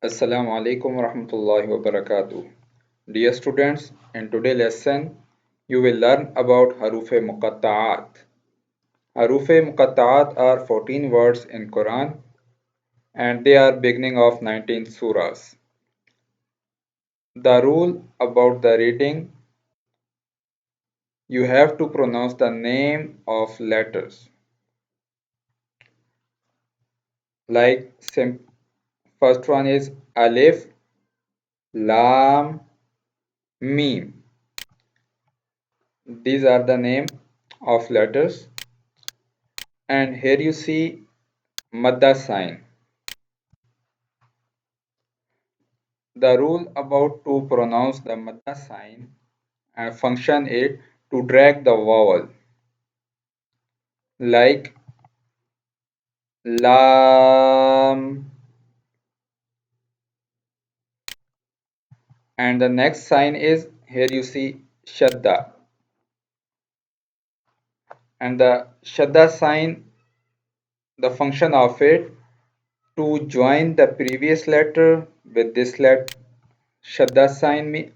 Assalamu alaikum wa rahmatullahi wa barakatuh. Dear students, in today's lesson, you will learn about Huruf-ul-Muqatta'at. Huruf-ul-Muqatta'at are 14 words in Quran and they are beginning of 19 surahs. The rule about the reading, you have to pronounce the name of letters. Like first one is Alif, Lam, Mim. These are the name of letters. And here you see Madda sign. The rule about to pronounce the Madda sign function is to drag the vowel like Lam, and the next sign is here you see Shadda, and the Shadda sign, the function of it to join the previous letter with this letter Shadda sign,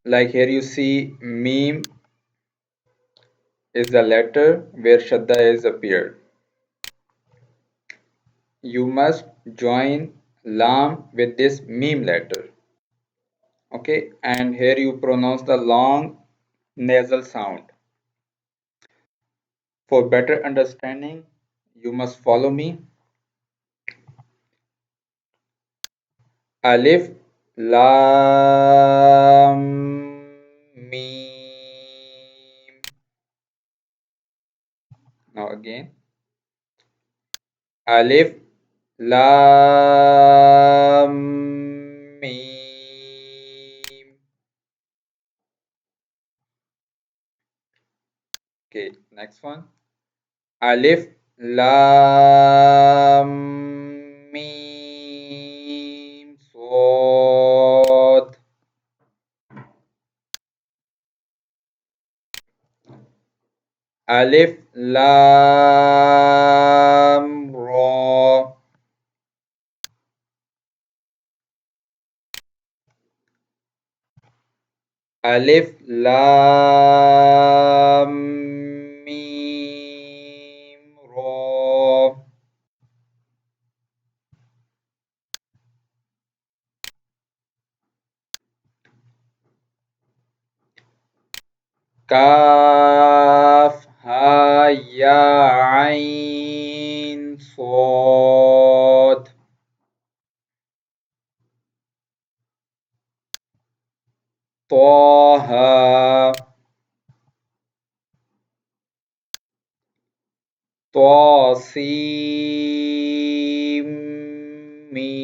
like here you see Mim is the letter where Shadda is appeared. You must join Lam with this Mim letter. Okay, and here you pronounce the long nasal sound. For better understanding, you must follow me. Alif, Lam, Mim. Now again. Alif, Lam, Mim. Okay, next one. Alif, Lam, Mim, Sod. Alif, Lam, Ra. Alif, Lam, Mim, Ra. Kaf, Ha, Ya, Ain, Sod. Taha, Tasim, Mim.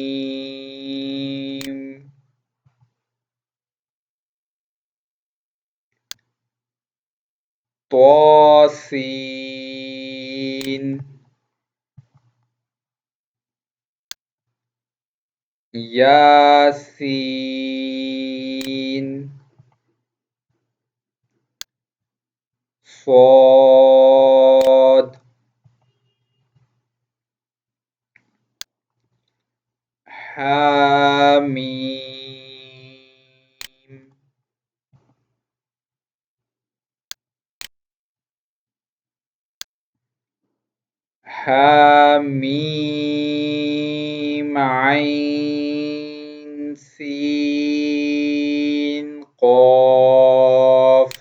Tasin, Yasin, Sod, Hamim. Hamim, Ain, Sin, Qaf.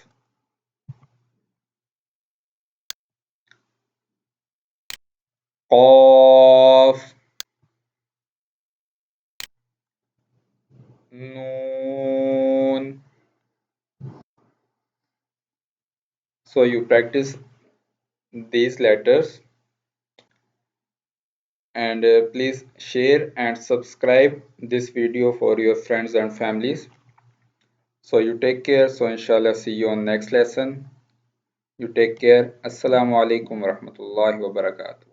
Qaf, Noon. So you practice these letters and please share and subscribe this video for your friends and families. So you take care. So inshallah see you on next lesson. You take care. Assalamu alaikum wa rahmatullahi wa barakatuh.